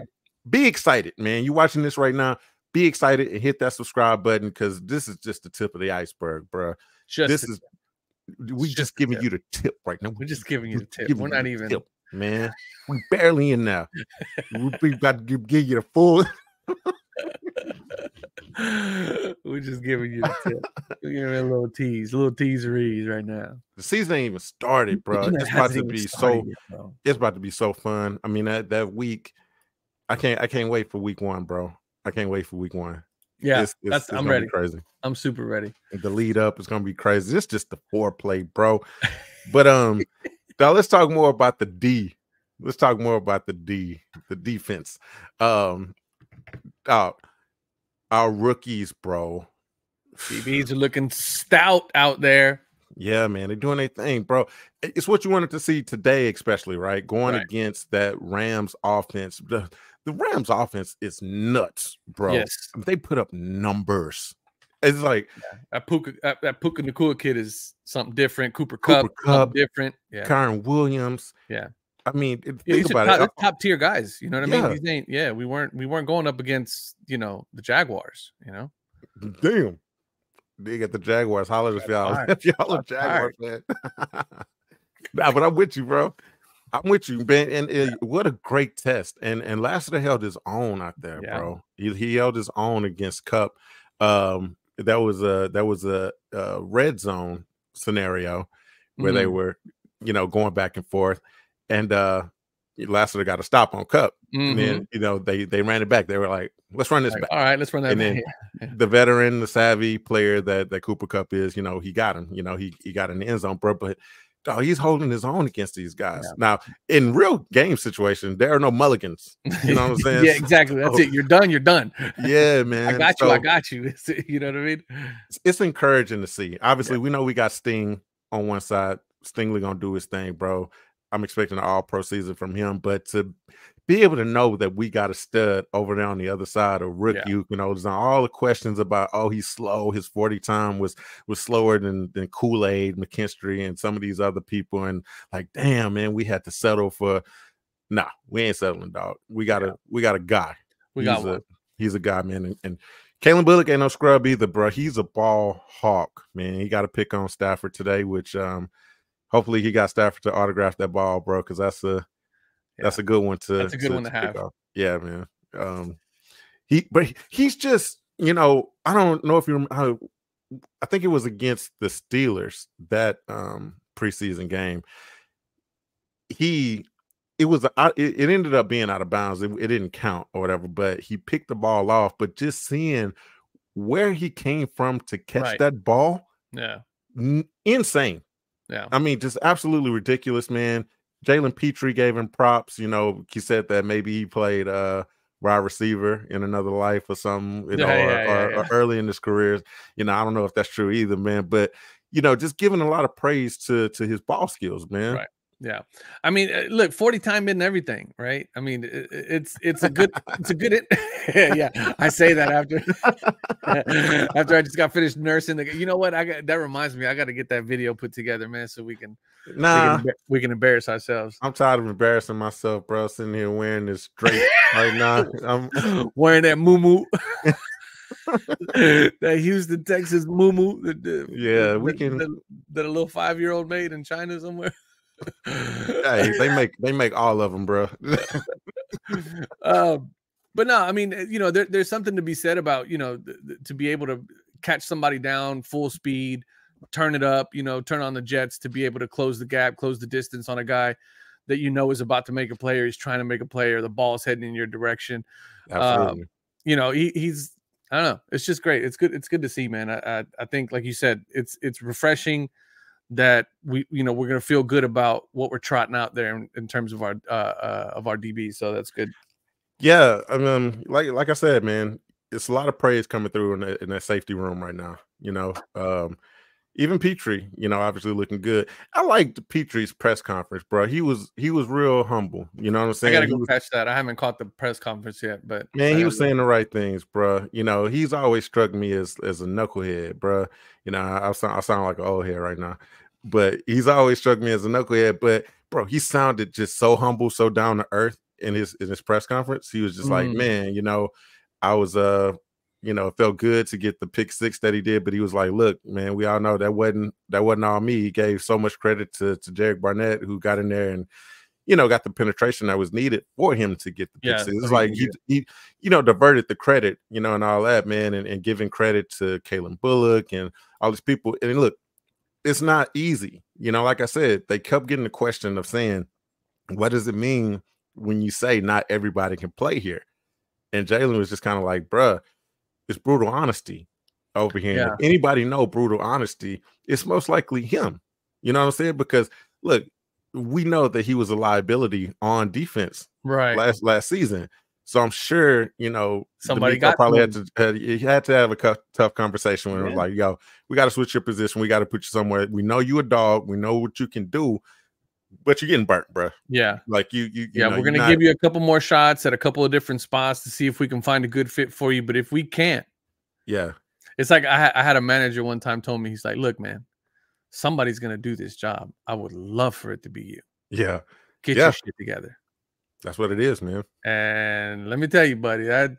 be excited, man. You watching this right now? Be excited and hit that subscribe button, because this is just the tip of the iceberg, bro. We just giving you the tip right now. We're just giving you the tip. We're not even tip, man. We barely in now. We about to give you the full. We're just giving you the tip. We're giving you a little teaseries right now. The season ain't even started, bro. It's about to be it's about to be so fun. I mean, that week, I can't wait for week 1, bro. I can't wait for week 1. Yeah, I'm ready. Crazy. I'm super ready. The lead up is gonna be crazy. It's just the foreplay, bro. But now let's talk more about the D. Let's talk more about the defense. Our rookies, bro. DBs are looking stout out there. Yeah, man, they're doing their thing, bro. It's what you wanted to see today, especially, right? Going against that Rams offense. The Rams offense is nuts, bro. Yes. They put up numbers. It's like that Puka Nacua kid is something different. Cooper Kupp, something different. Yeah. Kyron Williams. Yeah. I mean, think about it. Top tier guys. You know what I mean? These ain't. We weren't going up against, you know, the Jaguars. You know. Damn. They got the Jaguars. Holler if y'all are Jaguars, man. Nah, but I'm with you, bro. I'm with you, man. And what a great test. And Lassiter held his own out there, bro. He held his own against Kupp. That was a red zone scenario where they were, you know, going back and forth. And Lassiter got a stop on Kupp. And Mm-hmm. then, you know, they ran it back. They were like, let's run this Like, back. all right, let's run that And back. then the veteran, the savvy player that Cooper Kupp is, you know, he got him. You know, he got in the end zone, bro. But dog, he's holding his own against these guys. Yeah. Now, in real game situations, there are no mulligans. You know what I'm saying? Yeah, exactly. That's it. You're done. You're done. Yeah, man. I got you. I got you. You know what I mean? It's encouraging to see. Obviously, we know we got Sting on one side. Stingley gonna do his thing, bro. I'm expecting an all-pro season from him, but to be able to know that we got a stud over there on the other side, a rookie who, you know, there's all the questions about, oh, he's slow. His 40 time was slower than Kool-Aid, McKinstry, and some of these other people. And like, damn, man, we had to settle for. Nah, we ain't settling, dog. We got a guy. He's a guy, man. And Kalen Bullock ain't no scrub either, bro. He's a ball hawk, man. He got to pick on Stafford today, which hopefully he got Stafford to autograph that ball, bro, because that's a good one to. That's a good one to have. Off. Yeah, man. He's just, you know, I don't know if you remember. I think it was against the Steelers that preseason game. It ended up being out of bounds. It didn't count or whatever, but he picked the ball off. But just seeing where he came from to catch that ball, insane. Yeah, I mean, just absolutely ridiculous, man. Jalen Petrie gave him props. You know, he said that maybe he played wide receiver in another life or something, you know, or early in his career. You know, I don't know if that's true either, man. But you know, just giving a lot of praise to his ball skills, man. Right. Yeah, I mean, look, 40 time isn't everything, right? I mean, it's a good yeah. I say that after I just got finished nursing. You know what? That reminds me, I got to get that video put together, man, so we can embarrass ourselves. I'm tired of embarrassing myself, bro. Sitting here wearing this drape right now. I'm wearing that moo that Houston, Texas moo. That a little 5-year-old made in China somewhere. Hey, they make all of them, bro. But no, I mean, you know, there's something to be said about, you know, to be able to catch somebody down full speed, turn it up, you know, turn on the jets to be able to close the gap, close the distance on a guy that you know is about to make a play, or he's trying to make a play, or the ball's heading in your direction. Absolutely. You know, he's I don't know. It's just great. It's good to see, man. I think, like you said, it's refreshing that we're going to feel good about what we're trotting out there in terms of our DBs. So that's good. Yeah. I mean, like I said, man, it's a lot of praise coming through in that safety room right now. You know, even Petrie, you know, obviously looking good. I liked Petrie's press conference, bro. He was real humble. You know what I'm saying? I got to go catch that. I haven't caught the press conference yet, but man, he was saying the right things, bro. You know, he's always struck me as a knucklehead, bro. You know, I sound like an old head right now, but he's always struck me as a knucklehead. But bro, he sounded just so humble, so down to earth in his press conference. He was just like, man, you know, I was you know, it felt good to get the pick 6 that he did, but he was like, look, man, we all know that wasn't all me. He gave so much credit to Jarek Barnett, who got in there and, you know, got the penetration that was needed for him to get the pick 6. It's like he you know, diverted the credit, you know, and all that, man, and giving credit to Kalen Bullock and all these people. And look, it's not easy. You know, like I said, they kept getting the question of saying, what does it mean when you say not everybody can play here? And Jalen was just kind of like, bruh, it's brutal honesty over here. Yeah. If anybody know brutal honesty, it's most likely him. You know what I'm saying? Because look, we know that he was a liability on defense last season. So I'm sure, you know, somebody probably had to have a tough conversation when it was like, yo, we got to switch your position. We got to put you somewhere. We know you a dog. We know what you can do, but you're getting burnt, bro. Yeah. Like you know, we're going to give you a couple more shots at a couple of different spots to see if we can find a good fit for you. But if we can't, it's like I had a manager one time told me, he's like, look, man, somebody's going to do this job. I would love for it to be you. Yeah. Get your shit together. That's what it is, man. And let me tell you, buddy, that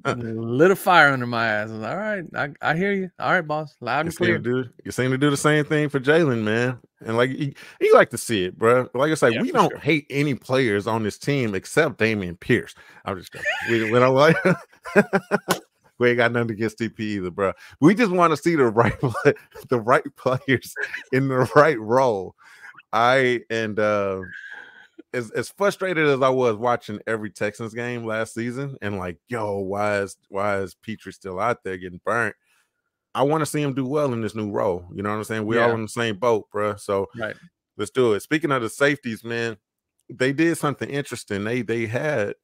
lit a fire under my ass. I was like, all right, I hear you. All right, boss, loud and clear. You seem to do the same thing for Jalen, man. And like you like to see it, bro. Like I say, we don't hate any players on this team except Dameon Pierce. I'm just joking. We don't like. We ain't got nothing against TP either, bro. We just want to see the right players in the right role. as frustrated as I was watching every Texans game last season, and like, yo, why is Petrie still out there getting burnt? I want to see him do well in this new role. You know what I'm saying? We're all in the same boat, bro. So let's do it. Speaking of the safeties, man, they did something interesting. They had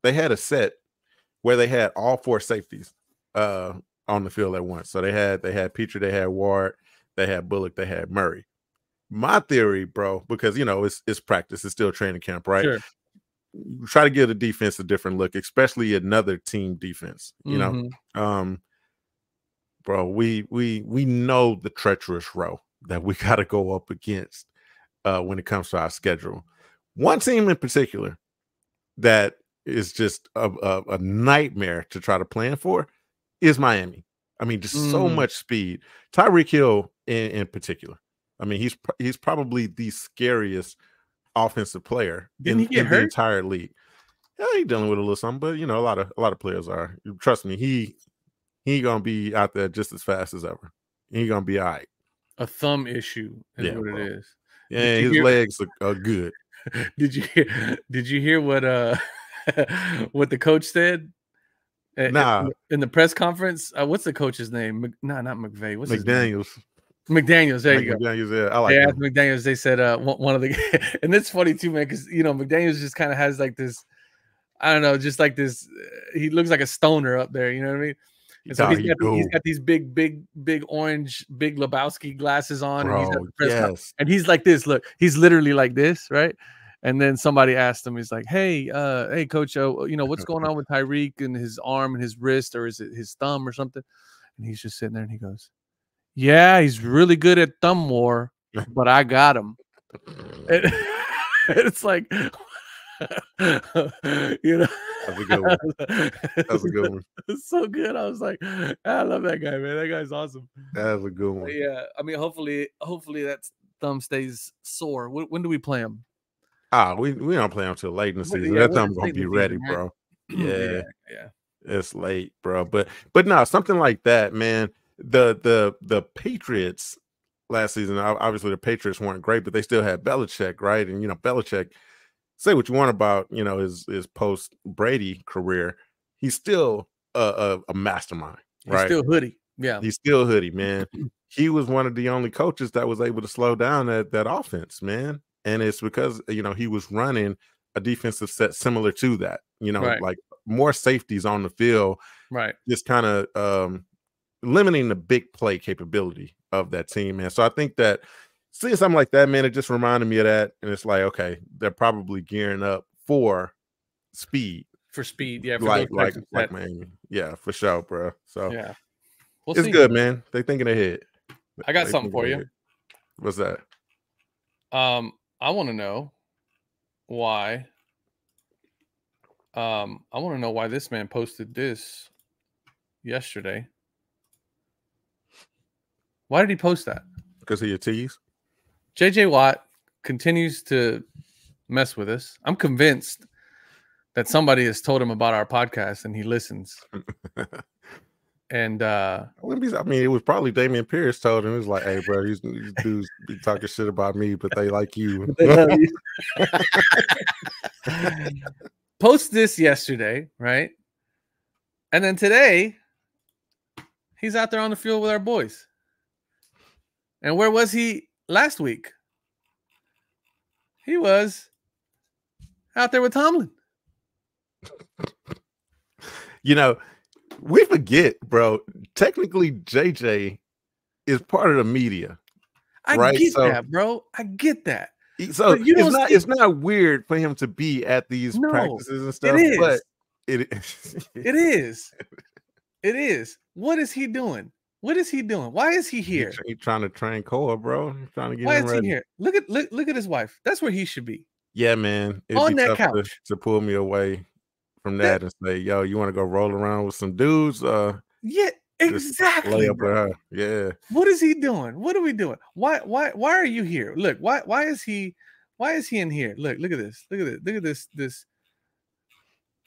a set where they had all 4 safeties on the field at once. So they had Petrie, they had Ward, they had Bullock, they had Murray. My theory, bro, because it's practice, it's still training camp, right? Sure. Try to give the defense a different look, especially another team defense. Bro, we know the treacherous row that we got to go up against when it comes to our schedule. One team in particular that is just a nightmare to try to plan for is Miami. I mean, just so much speed. Tyreek Hill in particular. I mean, he's probably the scariest offensive player in the entire league. Yeah, he's dealing with a little something, but a lot of players are. Trust me, he gonna be out there just as fast as ever. He gonna be all right. A thumb issue is what it is. Yeah, his legs are good. Did you hear what what the coach said? Nah. In the press conference, what's the coach's name? Not McVay. What's McDaniels. His name? McDaniels. There you go. McDaniels, yeah, I like him. McDaniels. They said one of the, and it's funny too, man, because McDaniels just kind of has like this, I don't know, just like this. He looks like a stoner up there. You know what I mean? And so he's got these big orange, Big Lebowski glasses on, bro, and he's at the press conference, and he's like this. Look, he's literally like this, right? And then somebody asked him, he's like, "Hey, coach, what's going on with Tyreek and his arm and his wrist, or is it his thumb or something?" And he's just sitting there and he goes, "Yeah, he's really good at thumb war, but I got him." And it's like, That's a good one. That's a good one. It's so good. I was like, I love that guy, man. That guy's awesome. That's a good one. But yeah, I mean, hopefully that thumb stays sore. When do we play him? We don't play him till late in the season. That thumb's gonna be ready, bro. Yeah. It's late, bro. But no, something like that, man. The Patriots last season, obviously the Patriots weren't great, but they still had Belichick, right? And Belichick, say what you want about his post Brady career, he's still a mastermind, right? He's still hoodie. Yeah, he's still hoodie, man. He was one of the only coaches that was able to slow down that offense, man. And it's because he was running a defensive set similar to that, like more safeties on the field, right? Just kind of limiting the big play capability of that team, man. So I think that seeing something like that, man, it just reminded me of that. And it's like, okay, they're probably gearing up for speed. For speed, yeah. Like Miami. Yeah, for sure, bro. So yeah. It's good, man. They thinking ahead. I got something for you. What's that? I want to know why. I want to know why this man posted this yesterday. Why did he post that? Because he a tease. JJ Watt continues to mess with us. I'm convinced that somebody has told him about our podcast and he listens. And I mean, it was probably Damian Pierce told him. It was like, "Hey, bro, these dudes be talking shit about me, but they like you." They love you. Post this yesterday, right? And then today, he's out there on the field with our boys. And where was he last week? He was out there with Tomlin. We forget, bro. Technically, JJ is part of the media. I get that, bro. I get that. So it's not weird for him to be at these practices and stuff. It is. But it is. It is. What is he doing? What is he doing? Why is he here? He's trying to train Cole, bro. He's trying to get Why him is ready. he here? Look at his wife. That's where he should be. Yeah, man. It'd on be that tough couch to pull me away from that and say, "Yo, you want to go roll around with some dudes?" Yeah, exactly. Lay up with her. Yeah. What is he doing? What are we doing? Why are you here? Look, why is he in here? Look at this. Look at this.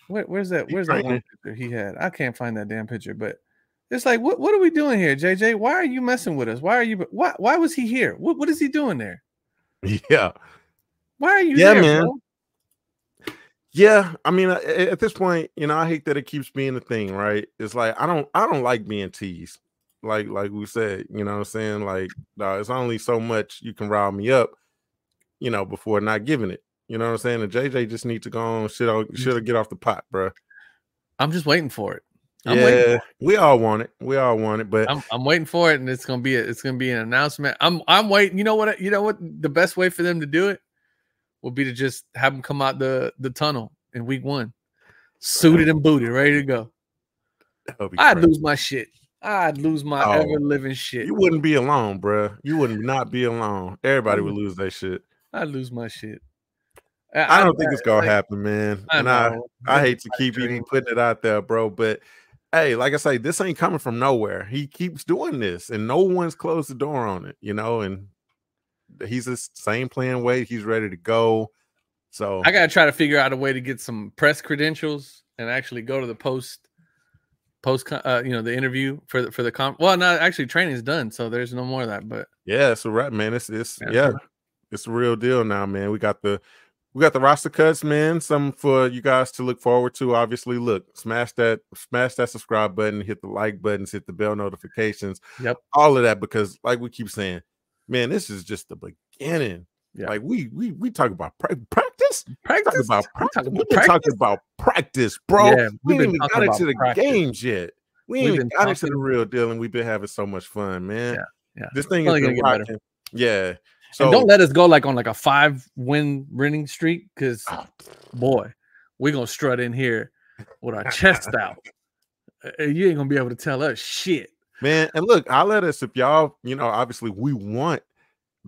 Where's that one picture he had? I can't find that damn picture, but it's like, what are we doing here, JJ? Why are you messing with us? Why was he here? What is he doing there? Yeah. Why are you there, man? bro? Yeah, I mean, at this point, I hate that it keeps being a thing, right? It's like I don't like being teased. Like we said, you know what I'm saying? Like, it's only so much you can rile me up, before not giving it. You know what I'm saying? And JJ just needs to go on, should get off the pot, bro. I'm just waiting for it. I'm waiting. Yeah, we all want it. We all want it, but I'm waiting for it, and it's gonna be an announcement. I'm waiting. You know what? The best way for them to do it would be to just have them come out the tunnel in week 1, suited and booted, ready to go. I'd lose my shit. I'd lose my ever living shit. You wouldn't be alone, bro. You would not be alone. Everybody would lose their shit. I'd lose my shit. I don't think it's gonna happen, man. I hate to keep even putting it out there, bro. But hey, like I say, this ain't coming from nowhere. He keeps doing this, and no one's closed the door on it, and he's the same playing way. He's ready to go. So I gotta try to figure out a way to get some press credentials and actually go to the post the interview for the well, no, actually training is done, so there's no more of that. But yeah, it's a wrap, man. It's it's a real deal now, man. We got the roster cuts, man. Some for you guys to look forward to. Obviously, look, smash that subscribe button, hit the like buttons, hit the bell notifications. Yep, all of that, because like we keep saying, man, this is just the beginning. Yeah. Like we talk about practice. We've been talking about practice, bro. Yeah, we ain't even got into the games yet. We ain't even got into the real deal, and we've been having so much fun, man. Yeah. This thing is gonna get better. Yeah. So and don't let us go like on like a 5-win winning streak, because boy, we're gonna strut in here with our chest out. You ain't gonna be able to tell us shit, man. And look, I'll let us, if y'all, obviously we want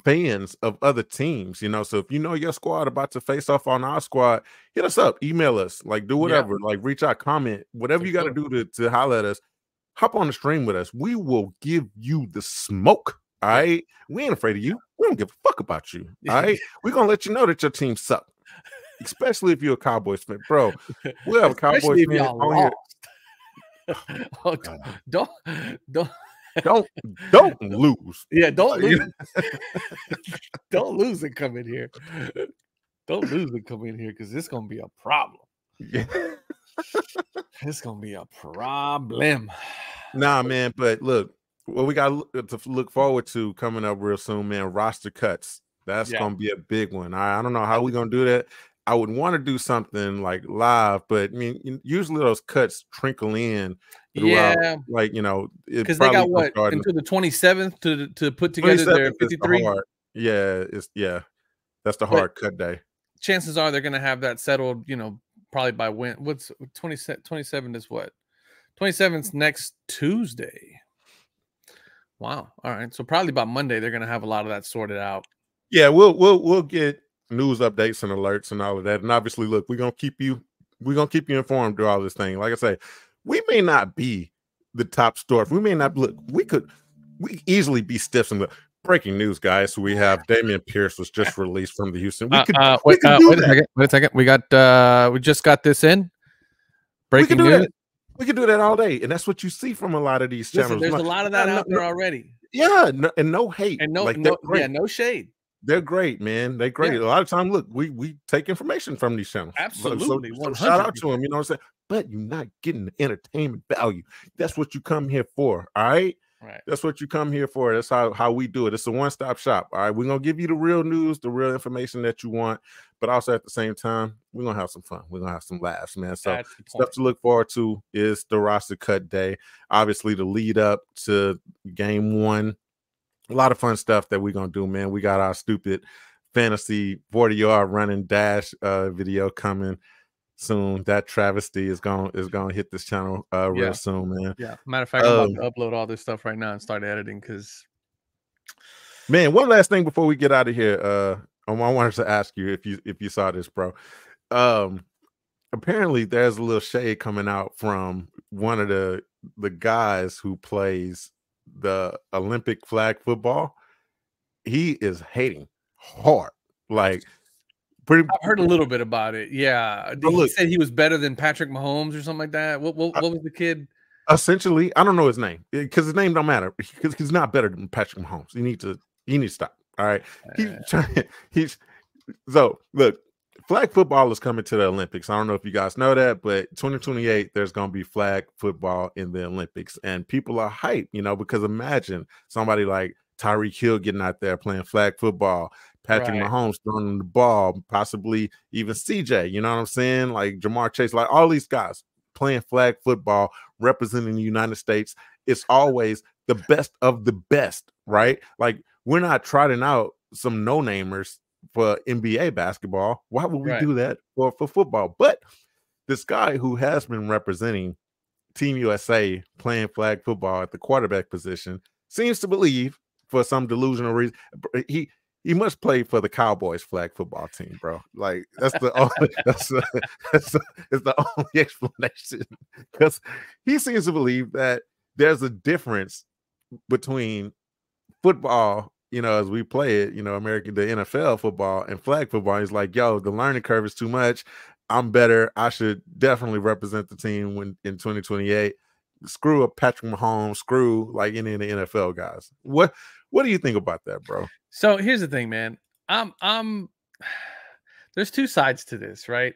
fans of other teams, so if your squad about to face off on our squad, hit us up, email us, like do whatever, like reach out, comment, whatever you got to do to holler at us. Hop on the stream with us. We will give you the smoke. All right, we ain't afraid of you. We don't give a fuck about you. All right, we're gonna let you know that your team suck, especially if you're a Cowboys fan, bro. We'll have a Cowboys fan on here. Don't lose. Yeah, don't lose. Don't lose and come in here. Don't lose and come in here, because it's gonna be a problem. Yeah. It's gonna be a problem. Nah, man. But look, what we got to look forward to coming up real soon, man. Roster cuts. That's gonna be a big one. I don't know how we're gonna do that. I would want to do something like live, but I mean, usually those cuts trickle in throughout, like, because they got what until the 27th to put together their 53. That's the hard cut day. Chances are they're gonna have that settled, probably by when. What's 27 is what? 27th next Tuesday. Wow. All right. So probably by Monday they're gonna have a lot of that sorted out. Yeah, we'll get news updates and alerts and all of that. And obviously, look, we're gonna keep you informed through all this thing. Like I say, we may not be the top store. We may not look, we easily be stiffs in the breaking news, guys. So we have Damian Pierce was just released from the Houston. Wait a second. We just got this in. Breaking news. We can do that all day, and that's what you see from a lot of these channels. There's a lot of that out there already. Yeah, and no hate, and no shade. They're great, man. They're great. Yeah. A lot of time, look, we take information from these channels. Absolutely. So shout out to them, you know what I'm saying? But you're not getting the entertainment value. That's what you come here for, all right? Right. That's what you come here for. That's how we do it. It's a one-stop shop, all right? We're going to give you the real news, the real information that you want, but also at the same time, we're going to have some fun. We're going to have some laughs, man. So stuff to look forward to is the roster cut day. Obviously, the lead up to game 1. A lot of fun stuff that we're going to do, man. We got our stupid fantasy 40-yard running dash video coming soon. That travesty is going to hit this channel real soon, man. Yeah. Matter of fact, I'm about to upload all this stuff right now and start editing, because man, one last thing before we get out of here. I wanted to ask you if you saw this, bro. Apparently there's a little shade coming out from one of the guys who plays the Olympic flag football. He is hating hard. Like, I've heard a little bit about it. Yeah, he said he was better than Patrick Mahomes or something like that. What was the kid? Essentially, I don't know his name, because his name don't matter, because he's not better than Patrick Mahomes. You need to stop. All right, so look, flag football is coming to the Olympics. I don't know if you guys know that, but 2028, there's going to be flag football in the Olympics. And people are hyped, because imagine somebody like Tyreek Hill getting out there playing flag football, Patrick Mahomes throwing the ball, possibly even CJ, you know what I'm saying? Like Jamar Chase, like all these guys playing flag football, representing the United States. It's always the best of the best, right? Like we're not trotting out some no-namers for NBA basketball. Why would we do that for football? But this guy who has been representing Team USA playing flag football at the quarterback position seems to believe, for some delusional reason, he must play for the Cowboys flag football team, bro. Like that's the only that's the only explanation, because he seems to believe that there's a difference between football, as we play it, the NFL football and flag football. He's like, yo, the learning curve is too much. I'm better. I should definitely represent the team when in 2028. Screw up Patrick Mahomes, screw like any of the NFL guys. What do you think about that, bro? So here's the thing, man. There's two sides to this, right?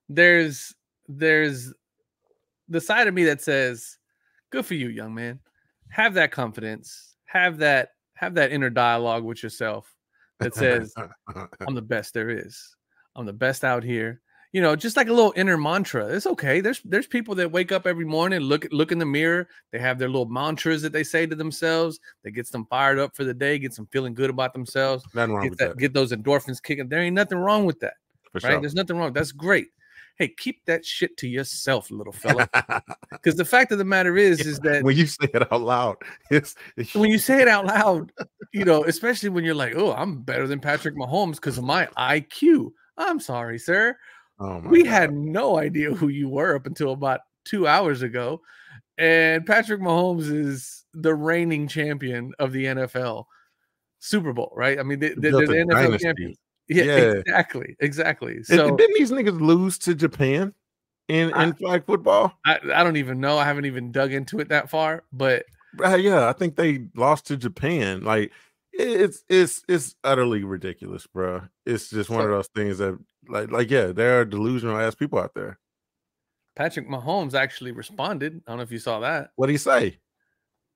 There's the side of me that says, good for you, young man. Have that confidence. Have that inner dialogue with yourself that says, I'm the best there is. I'm the best out here. Just like a little inner mantra. It's okay. There's people that wake up every morning, look in the mirror. They have their little mantras that they say to themselves that gets them fired up for the day, gets them feeling good about themselves. Nothing wrong with that. Get those endorphins kicking. There ain't nothing wrong with that. For right? Sure. There's nothing wrong. That's great. Hey, keep that shit to yourself, little fella. Because the fact of the matter is that when you say it out loud, when you say it out loud, especially when you're like, oh, I'm better than Patrick Mahomes because of my IQ. I'm sorry, sir. Oh my we God. had no idea who you were up until about 2 hours ago. And Patrick Mahomes is the reigning champion of the NFL Super Bowl, right? I mean, they're the NFL champions. Yeah, exactly. So didn't these niggas lose to Japan in flag football? I don't even know. I haven't even dug into it that far, but yeah, I think they lost to Japan. Like it's utterly ridiculous, bro. It's just one of those things that yeah, there are delusional ass people out there. Patrick Mahomes actually responded. I don't know if you saw that. What did he say?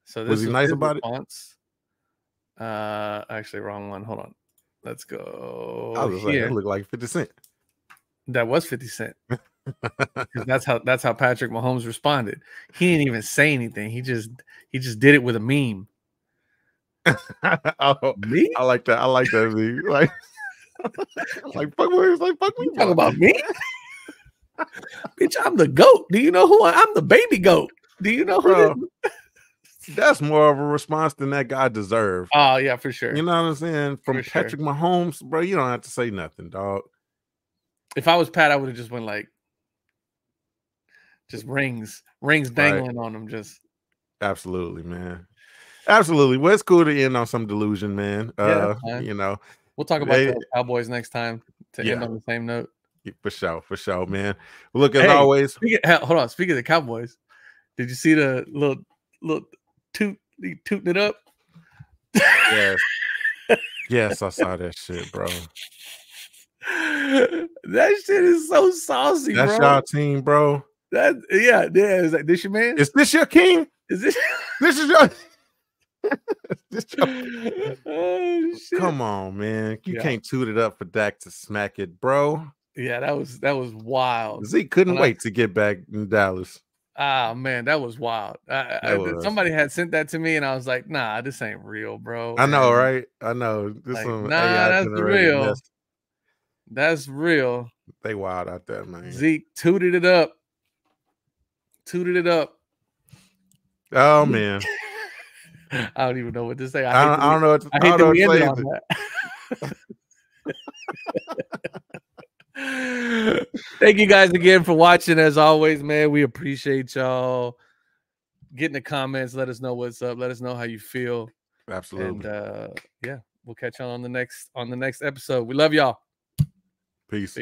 So this was he nice about response. Actually, wrong one. Hold on. Let's go. I was like, that looked like 50 Cent. That was 50 Cent. that's how Patrick Mahomes responded. He didn't even say anything. He just did it with a meme. Me? I like that. I like that meme. Like fuck me. You talking about me? Bitch, I'm the GOAT. Do you know who I'm the baby GOAT? Do you know who? That's more of a response than that guy deserved. Oh, yeah, for sure. You know what I'm saying? From Patrick Mahomes, bro, you don't have to say nothing, dog. If I was Pat, I would have just went like, just rings dangling on him. Just absolutely, man. Absolutely. Well, it's cool to end on some delusion, man. Yeah, we'll talk about the Cowboys next time to end on the same note. For sure, man. Well, look, as always. Hold on. Speaking of the Cowboys, did you see the little tooting it up? Yes. Yes, I saw that shit, bro. That shit is so saucy, That's bro. y'all team, bro. Yeah. Is like, this your man? Is this your king? Is this? This is your. Oh, shit. Come on, man. You can't toot it up for Dak to smack it, bro. Yeah, that was wild. Zeke couldn't wait to get back in Dallas. Ah, man, that was wild. Somebody had sent that to me, and I was like, nah, this ain't real, bro. I know, right? I know. This like, some nah, AI that's real. Mess. That's real. They wild out there, man. Zeke tooted it up. Oh, man. I don't even know what to say. I don't know what to, I hate that we ended on that. Thank you guys again for watching. As always, man, we appreciate y'all. Get in the comments. Let us know what's up. Let us know how you feel. Absolutely. And we'll catch y'all on the next episode. We love y'all. Peace.